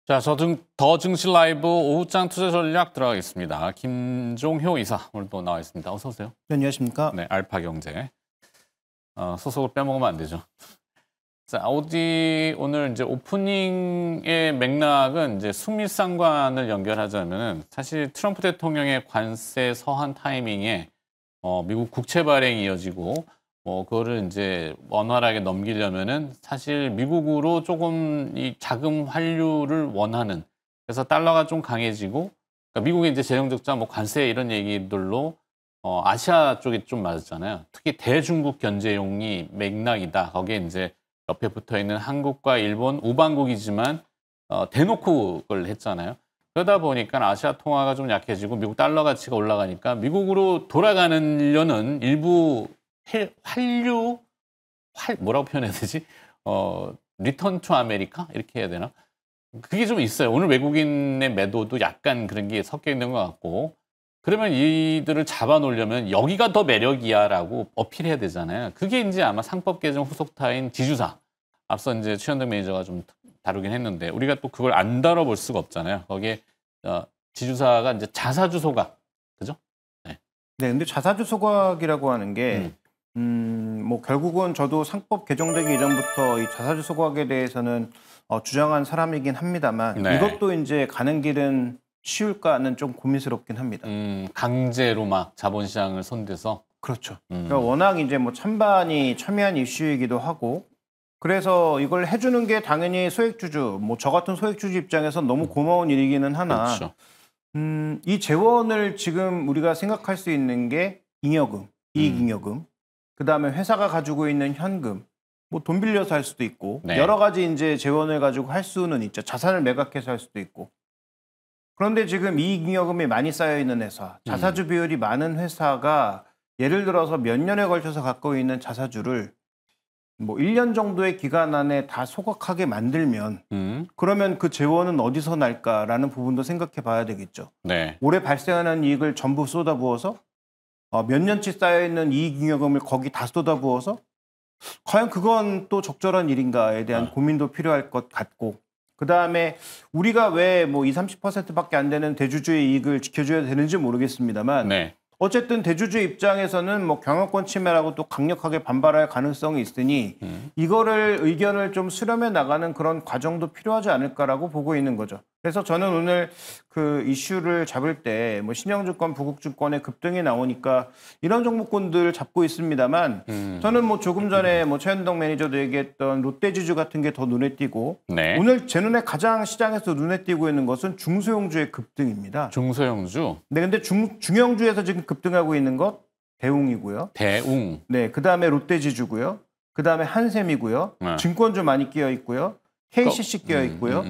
자, 더 증시 라이브 오후장 투자 전략 들어가겠습니다. 김종효 이사 오늘 또 나와 있습니다. 어서 오세요. 네, 안녕하십니까? 네, 알파경제. 소속을 빼먹으면 안 되죠. 자, 아우디 오늘 이제 오프닝의 맥락은 이제 수미상관을 연결하자면은 사실 트럼프 대통령의 관세 서한 타이밍에 미국 국채 발행이 이어지고 그거를 이제 원활하게 넘기려면은 사실 미국으로 조금 이 자금 환류를 원하는, 그래서 달러가 좀 강해지고, 그러니까 미국의 이제 재정 적자, 관세 이런 얘기들로 아시아 쪽이 좀 맞았잖아요. 특히 대중국 견제용이 맥락이다. 거기에 이제 옆에 붙어 있는 한국과 일본 우방국이지만 대놓고 그걸 했잖아요. 그러다 보니까 아시아 통화가 좀 약해지고 미국 달러 가치가 올라가니까 미국으로 돌아가려는 일부 뭐라고 표현해야 되지? 리턴 투 아메리카? 이렇게 해야 되나? 그게 좀 있어요. 오늘 외국인의 매도도 약간 그런 게 섞여 있는 것 같고, 그러면 이들을 잡아놓으려면 여기가 더 매력이야라고 어필해야 되잖아요. 그게 이제 아마 상법 개정 후속타인 지주사. 앞서 이제 최현덕 매니저가 좀 다루긴 했는데, 우리가 또 그걸 안 다뤄볼 수가 없잖아요. 거기에 지주사가 이제 자사주 소각. 그죠? 네, 근데 자사주 소각이라고 하는 게 결국은 저도 상법 개정되기 이전부터 이 자사주 소각에 대해서는 주장한 사람이긴 합니다만, 네. 이것도 이제 가는 길은 쉬울까는 좀 고민스럽긴 합니다. 강제로 막 자본시장을 손대서. 그렇죠. 그러니까 워낙 이제 찬반이 첨예한 이슈이기도 하고, 그래서 이걸 해주는 게 당연히 소액주주, 저 같은 소액주주 입장에서 너무 고마운 일이기는 하나, 그렇죠. 이 재원을 지금 우리가 생각할 수 있는 게 잉여금, 이익잉여금, 그 다음에 회사가 가지고 있는 현금, 돈 빌려서 할 수도 있고, 네. 여러 가지 이제 재원을 가지고 할 수는 있죠. 자산을 매각해서 할 수도 있고. 그런데 지금 이익잉여금이 많이 쌓여 있는 회사, 자사주 비율이 많은 회사가 예를 들어서 몇 년에 걸쳐서 갖고 있는 자사주를 1년 정도의 기간 안에 다 소각하게 만들면 그러면 그 재원은 어디서 날까라는 부분도 생각해 봐야 되겠죠. 네. 올해 발생하는 이익을 전부 쏟아부어서 몇 년치 쌓여있는 이익잉여금을 거기 다 쏟아부어서 과연 그건 또 적절한 일인가에 대한 고민도 필요할 것 같고, 그 다음에 우리가 왜 20, 30%밖에 안 되는 대주주의 이익을 지켜줘야 되는지 모르겠습니다만, 네. 어쨌든 대주주 입장에서는 경영권 침해라고 또 강력하게 반발할 가능성이 있으니 이거를 의견을 좀 수렴해 나가는 그런 과정도 필요하지 않을까라고 보고 있는 거죠. 그래서 저는 오늘 그 이슈를 잡을 때 신영증권, 부국증권의 급등이 나오니까 이런 종목군들 잡고 있습니다만, 저는 조금 전에 최현덕 매니저도 얘기했던 롯데지주 같은 게 더 눈에 띄고, 네. 오늘 제 눈에 가장 시장에서 눈에 띄고 있는 것은 중소형주의 급등입니다. 중소형주. 네, 근데 중형주에서 지금 급등하고 있는 것 대웅이고요. 대웅. 네, 그 다음에 롯데지주고요. 그 다음에 한샘이고요. 증권주 많이 끼어 있고요. KCC 끼어 있고요.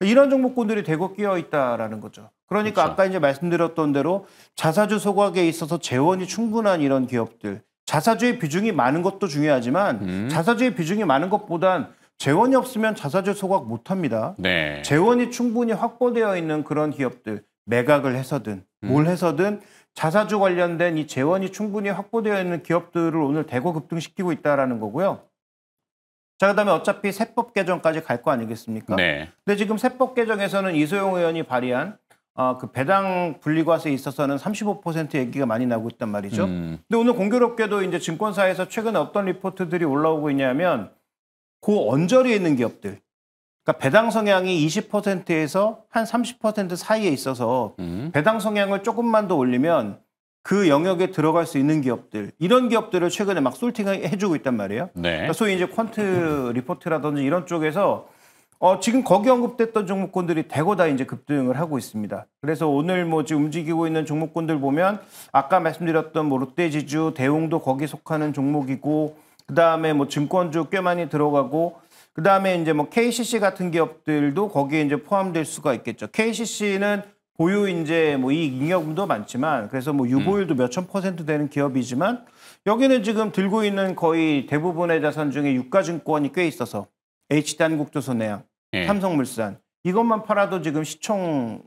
이런 종목군들이 대거 끼어 있다라는 거죠. 그러니까 그렇죠. 아까 이제 말씀드렸던 대로 자사주 소각에 있어서 재원이 충분한 이런 기업들, 자사주의 비중이 많은 것도 중요하지만 자사주의 비중이 많은 것보단 재원이 없으면 자사주 소각 못합니다. 네. 재원이 충분히 확보되어 있는 그런 기업들, 매각을 해서든 뭘 해서든 자사주 관련된 이 재원이 충분히 확보되어 있는 기업들을 오늘 대거 급등시키고 있다는 거고요. 자, 그다음에 어차피 세법 개정까지 갈 거 아니겠습니까? 네. 근데 지금 세법 개정에서는 이소영 의원이 발의한 그 배당 분리과세에 있어서는 35% 얘기가 많이 나오고 있단 말이죠. 근데 오늘 공교롭게도 이제 증권사에서 최근에 어떤 리포트들이 올라오고 있냐면 그 언저리에 있는 기업들, 그러니까 배당 성향이 20%에서 한 30% 사이에 있어서 배당 성향을 조금만 더 올리면 그 영역에 들어갈 수 있는 기업들, 이런 기업들을 최근에 막 솔팅해주고 있단 말이에요. 네. 그러니까 소위 이제 퀀트 리포트라든지 이런 쪽에서 지금 거기 언급됐던 종목군들이 대거 다 이제 급등을 하고 있습니다. 그래서 오늘 지금 움직이고 있는 종목군들 보면 아까 말씀드렸던 롯데지주, 대웅도 거기 속하는 종목이고, 그 다음에 증권주 꽤 많이 들어가고, 그 다음에 이제 KCC 같은 기업들도 거기에 이제 포함될 수가 있겠죠. KCC는 보유 이제 이익잉여금도 많지만, 그래서 유보율도 몇천 % 되는 기업이지만, 여기는 지금 들고 있는 거의 대부분의 자산 중에 유가증권이 꽤 있어서 HD한국조선해양, 예. 삼성물산 이것만 팔아도 지금 시총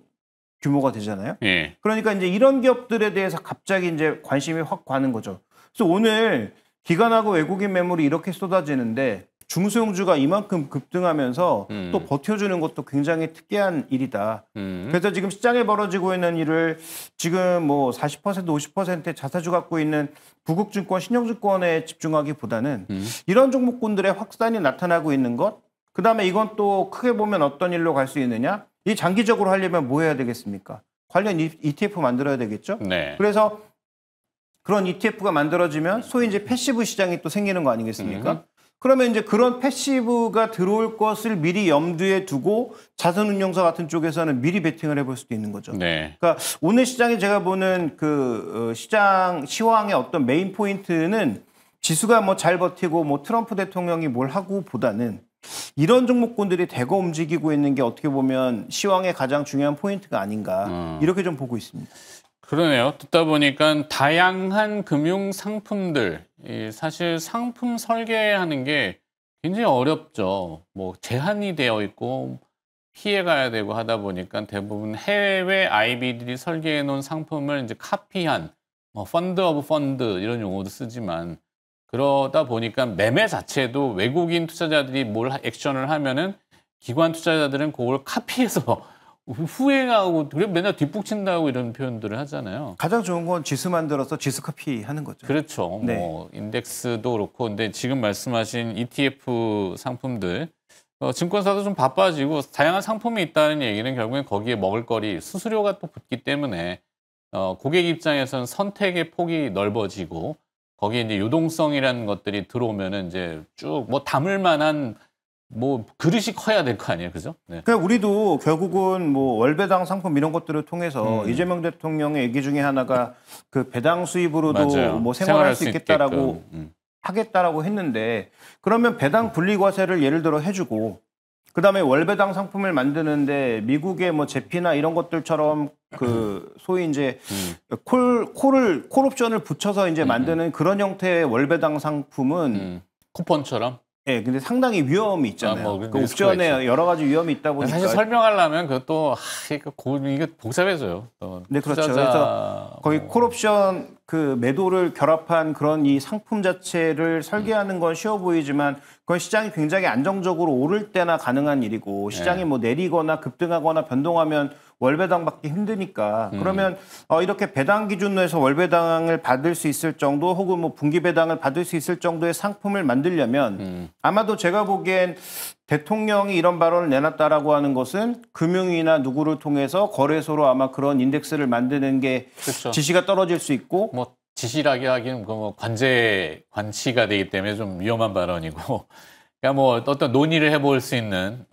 규모가 되잖아요. 예. 그러니까 이제 이런 기업들에 대해서 갑자기 이제 관심이 확 가는 거죠. 그래서 오늘 기관하고 외국인 매물이 이렇게 쏟아지는데 중소형주가 이만큼 급등하면서 또 버텨주는 것도 굉장히 특이한 일이다. 그래서 지금 시장에 벌어지고 있는 일을 지금 뭐 40%, 50%의 자사주 갖고 있는 부국증권, 신영증권에 집중하기보다는 이런 종목군들의 확산이 나타나고 있는 것, 그다음에 이건 또 크게 보면 어떤 일로 갈 수 있느냐? 이 장기적으로 하려면 뭐 해야 되겠습니까? 관련 ETF 만들어야 되겠죠? 네. 그래서 그런 ETF가 만들어지면 소위 이제 패시브 시장이 또 생기는 거 아니겠습니까? 그러면 이제 그런 패시브가 들어올 것을 미리 염두에 두고 자산운용사 같은 쪽에서는 미리 베팅을 해볼 수도 있는 거죠. 네. 그러니까 오늘 시장에 제가 보는 그 시장 시황의 어떤 메인 포인트는 지수가 뭐 잘 버티고 뭐 트럼프 대통령이 뭘 하고 보다는 이런 종목군들이 대거 움직이고 있는 게 어떻게 보면 시황의 가장 중요한 포인트가 아닌가 이렇게 좀 보고 있습니다. 그러네요. 듣다 보니까 다양한 금융 상품들, 사실 상품 설계하는 게 굉장히 어렵죠. 뭐 제한이 되어 있고 피해가야 되고 하다 보니까 대부분 해외 IB들이 설계해 놓은 상품을 이제 카피한 뭐 펀드 오브 펀드 이런 용어도 쓰지만 그러다 보니까 매매 자체도 외국인 투자자들이 뭘 액션을 하면은 기관 투자자들은 그걸 카피해서 후행하고 그래 맨날 뒷북친다고 이런 표현들을 하잖아요. 가장 좋은 건 지수 만들어서 지수 카피 하는 거죠. 그렇죠. 네. 뭐 인덱스도 그렇고 근데 지금 말씀하신 ETF 상품들 증권사도 좀 바빠지고 다양한 상품이 있다는 얘기는 결국엔 거기에 먹을거리 수수료가 또 붙기 때문에 고객 입장에서는 선택의 폭이 넓어지고 거기에 이제 유동성이라는 것들이 들어오면은 이제 쭉 뭐 담을 만한 뭐 그릇이 커야 될 거 아니에요, 그죠? 네. 그러니까 우리도 결국은 뭐 월배당 상품 이런 것들을 통해서 이재명 대통령의 얘기 중에 하나가 그 배당 수입으로도 맞아요. 뭐 생활할 수 있겠다라고 있게끔. 하겠다라고 했는데 그러면 배당 분리과세를 예를 들어 해주고 그다음에 월배당 상품을 만드는데 미국의 뭐 제피나 이런 것들처럼 그 소위 이제 콜옵션을 붙여서 이제 만드는 그런 형태의 월배당 상품은 쿠폰처럼. 예, 근데 상당히 위험이 있잖아요. 뭐 그 옵션에 여러 가지 위험이 있다 보니까 사실 설명하려면 그것도 이게 복잡해져요. 네, 그렇죠. 그래서 거의 콜옵션 그 매도를 결합한 그런 이 상품 자체를 설계하는 건 쉬워 보이지만 그건 시장이 굉장히 안정적으로 오를 때나 가능한 일이고 시장이 뭐 내리거나 급등하거나 변동하면 월배당 받기 힘드니까 그러면 이렇게 배당 기준으로 해서 월배당을 받을 수 있을 정도 혹은 뭐 분기 배당을 받을 수 있을 정도의 상품을 만들려면 아마도 제가 보기엔 대통령이 이런 발언을 내놨다라고 하는 것은 금융위나 누구를 통해서 거래소로 아마 그런 인덱스를 만드는 게 그렇죠. 지시가 떨어질 수 있고 뭐 지시라기 하기는 뭐 관치가 되기 때문에 좀 위험한 발언이고 그러니까 뭐 어떤 논의를 해볼 수 있는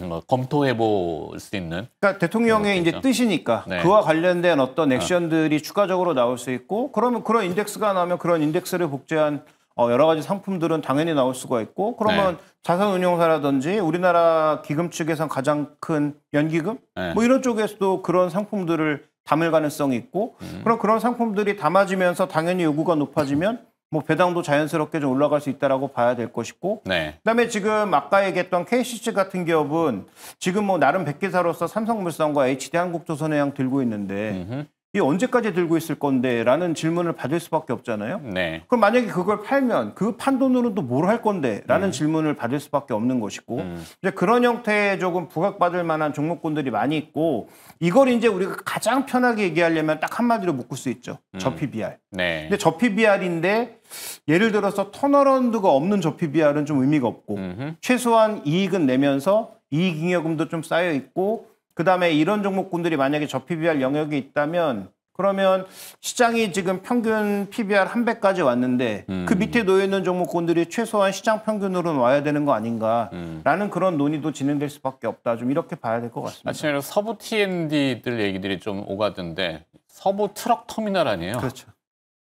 뭐 검토해볼 수 있는 그러니까 대통령의 이제 뜻이니까 네. 그와 관련된 어떤 액션들이 추가적으로 나올 수 있고 그러면 그런 인덱스가 나오면 그런 인덱스를 복제한 여러 가지 상품들은 당연히 나올 수가 있고 그러면 자산운용사라든지 우리나라 기금 측에선 가장 큰 연기금 뭐 이런 쪽에서도 그런 상품들을 담을 가능성이 있고 그럼 그런 상품들이 담아지면서 당연히 요구가 높아지면 뭐 배당도 자연스럽게 좀 올라갈 수 있다라고 봐야 될 것이고 그다음에 지금 아까 얘기했던 KCC 같은 기업은 지금 뭐 나름 백기사로서 삼성물산과 HD한국조선해양 들고 있는데 이 언제까지 들고 있을 건데 라는 질문을 받을 수밖에 없잖아요. 그럼 만약에 그걸 팔면 그 판돈으로 또 뭘 할 건데 라는 질문을 받을 수밖에 없는 것이고 이제 그런 형태의 조금 부각받을 만한 종목군들이 많이 있고 이걸 이제 우리가 가장 편하게 얘기하려면 딱 한마디로 묶을 수 있죠. 저 PBR. 근데 저 PBR인데 예를 들어서 턴어라운드가 없는 저 PBR은 좀 의미가 없고 최소한 이익은 내면서 이익잉여금도 좀 쌓여 있고 그다음에 이런 종목군들이 만약에 저 PBR 영역에 있다면 그러면 시장이 지금 평균 PBR 100까지 왔는데 그 밑에 놓여 있는 종목군들이 최소한 시장 평균으로는 와야 되는 거 아닌가라는 그런 논의도 진행될 수밖에 없다. 좀 이렇게 봐야 될 것 같습니다. 아침에 서부 T&D들 얘기들이 좀 오가던데 서부 트럭 터미널 아니에요? 그렇죠.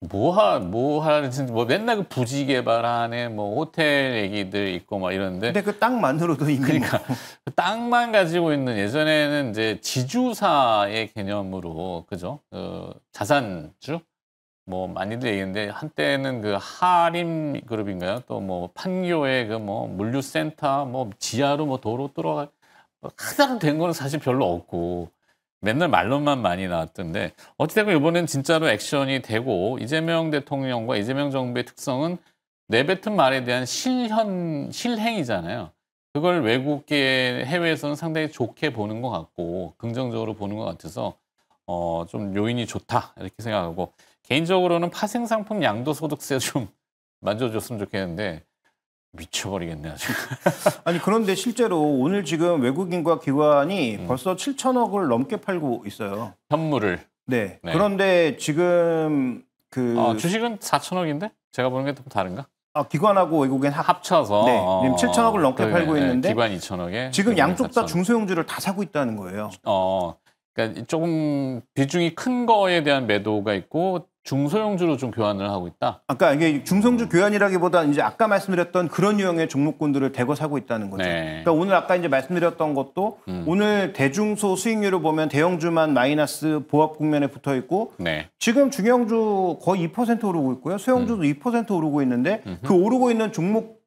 뭐 하는지 뭐 맨날 그 부지 개발하네 뭐 호텔 얘기들 있고 막 이러는데 근데 그 땅만으로도 이미 그러니까 그 땅만 가지고 있는 예전에는 이제 지주사의 개념으로 그죠 자산주 뭐 많이들 얘기했는데 한때는 그 하림 그룹인가요 또 뭐 판교의 그 뭐 물류센터 뭐 지하로 뭐 도로 뚫어가 하나도 된 거는 사실 별로 없고 맨날 말로만 많이 나왔던데 어찌됐건 이번엔 진짜로 액션이 되고 이재명 대통령과 이재명 정부의 특성은 내뱉은 말에 대한 실행이잖아요. 그걸 외국계 해외에서는 상당히 좋게 보는 것 같고 긍정적으로 보는 것 같아서 좀 요인이 좋다 이렇게 생각하고 개인적으로는 파생상품 양도소득세 좀 만져줬으면 좋겠는데 미쳐버리겠네 아주. 아니 그런데 실제로 오늘 지금 외국인과 기관이 벌써 7천억을 넘게 팔고 있어요. 현물을. 네. 네. 그런데 지금 주식은 4천억인데 제가 보는 게 좀 다른가? 기관하고 외국인 합쳐서 네. 지금 7천억을 넘게 팔고 있는데 기관 2천억에 지금 양쪽 다 중소형주를 다 사고 있다는 거예요. 그러니까 조금 비중이 큰 거에 대한 매도가 있고 중소형주로 좀 교환을 하고 있다. 아까 이게 중소형주 교환이라기보다는 이제 아까 말씀드렸던 그런 유형의 종목군들을 대거 사고 있다는 거죠. 네. 그러니까 오늘 아까 이제 말씀드렸던 것도 오늘 대중소 수익률을 보면 대형주만 마이너스 보합 국면에 붙어 있고 네. 지금 중형주 거의 2% 오르고 있고요. 소형주도 2% 오르고 있는데 그 오르고 있는 종목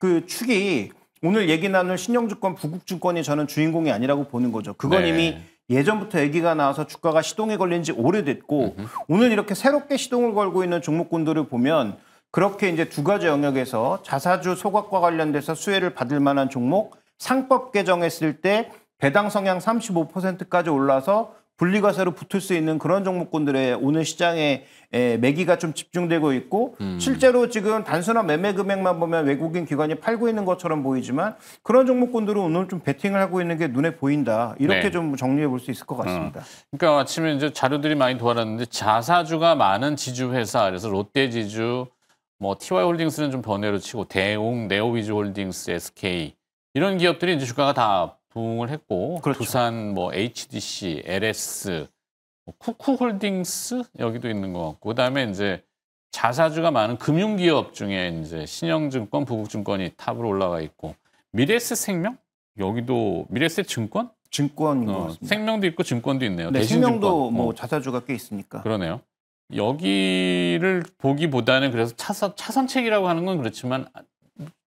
그 축이 오늘 얘기 나눌 신영증권, 부국증권이 저는 주인공이 아니라고 보는 거죠. 그건 이미 예전부터 얘기가 나와서 주가가 시동에 걸린 지 오래됐고 오늘 이렇게 새롭게 시동을 걸고 있는 종목군들을 보면 그렇게 이제 두 가지 영역에서 자사주 소각과 관련돼서 수혜를 받을 만한 종목 상법 개정했을 때 배당 성향 35%까지 올라서 분리과세로 붙을 수 있는 그런 종목군들의 오늘 시장에 매기가 좀 집중되고 있고 실제로 지금 단순한 매매 금액만 보면 외국인 기관이 팔고 있는 것처럼 보이지만 그런 종목군들은 오늘 좀 베팅을 하고 있는 게 눈에 보인다. 이렇게 네. 좀 정리해 볼 수 있을 것 같습니다. 그러니까 아침에 이제 자료들이 많이 돌아왔는데 자사주가 많은 지주회사 그래서 롯데지주, 뭐 TY홀딩스는 좀 번외로 치고 대웅, 네오위즈홀딩스, SK 이런 기업들이 이제 주가가 다 부응을 했고 그렇죠. 두산, 뭐 HDC, LS, 뭐 쿠쿠홀딩스 여기도 있는 것 같고 그다음에 이제 자사주가 많은 금융기업 중에 이제 신영증권, 부국증권이 탑으로 올라가 있고 미래에셋생명 여기도 미래에셋증권 증권인 것 같습니다. 생명도 있고 증권도 있네요. 네, 대신증권. 생명도 뭐 자사주가 꽤 있으니까. 그러네요. 여기를 보기보다는 그래서 차선책이라고 하는 건 그렇지만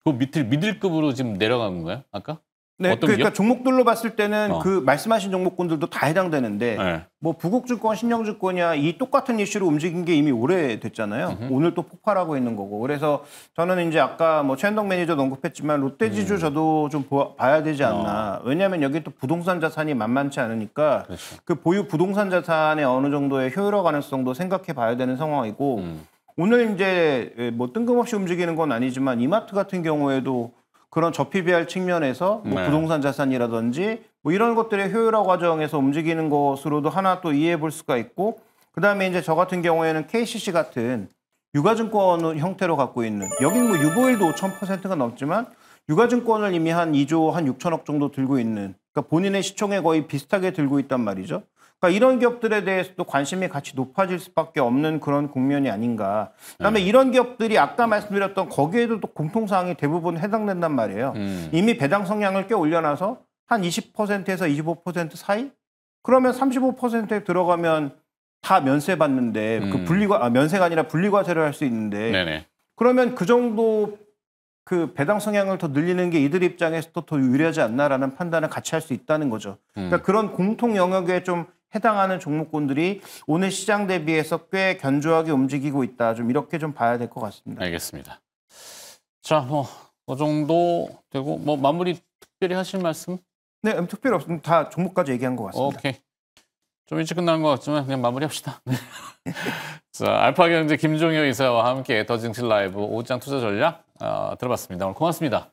그 미들급으로 지금 내려간 건가요? 아까? 네, 어떤 그러니까 기업? 종목들로 봤을 때는 그 말씀하신 종목군들도 다 해당되는데 네. 뭐 부국증권, 신영증권이야 이 똑같은 이슈로 움직인 게 이미 오래됐잖아요. 오늘 또 폭발하고 있는 거고. 그래서 저는 이제 아까 뭐 최현동 매니저도 언급했지만 롯데지주 저도 좀 봐야 되지 않나. 왜냐하면 여기 또 부동산 자산이 만만치 않으니까 그렇죠. 그 보유 부동산 자산의 어느 정도의 효율화 가능성도 생각해 봐야 되는 상황이고 오늘 이제 뭐 뜬금없이 움직이는 건 아니지만 이마트 같은 경우에도 그런 저PBR 측면에서 뭐 네. 부동산 자산이라든지 뭐 이런 것들의 효율화 과정에서 움직이는 것으로도 하나 또 이해해 볼 수가 있고 그다음에 이제 저 같은 경우에는 KCC 같은 유가증권 형태로 갖고 있는 여긴 뭐 유보율도 5,000%가 넘지만 유가증권을 이미 한 2조 한 6천억 정도 들고 있는 그러니까 본인의 시총에 거의 비슷하게 들고 있단 말이죠. 그러니까 이런 기업들에 대해서도 관심이 같이 높아질 수밖에 없는 그런 국면이 아닌가. 그다음에 이런 기업들이 아까 말씀드렸던 거기에도 또 공통사항이 대부분 해당된단 말이에요. 이미 배당 성향을 꽤 올려놔서 한 20%에서 25% 사이? 그러면 35%에 들어가면 다 면세 받는데 그 면세가 아니라 분리과세를 할 수 있는데 네네. 그러면 그 정도 그 배당 성향을 더 늘리는 게 이들 입장에서도 더 유리하지 않나라는 판단을 같이 할 수 있다는 거죠. 그러니까 그런 공통 영역에 좀 해당하는 종목군들이 오늘 시장 대비해서 꽤 견조하게 움직이고 있다. 좀 이렇게 좀 봐야 될 것 같습니다. 알겠습니다. 자, 뭐 그 정도 되고 뭐 마무리 특별히 하실 말씀? 네, 특별히 없습니다. 다 종목까지 얘기한 것 같습니다. 오케이. 좀 일찍 끝나는 것 같지만 그냥 마무리합시다. 자, 알파경제 김종효 이사와 함께 더 증시 라이브 오장 투자 전략 들어봤습니다. 오늘 고맙습니다.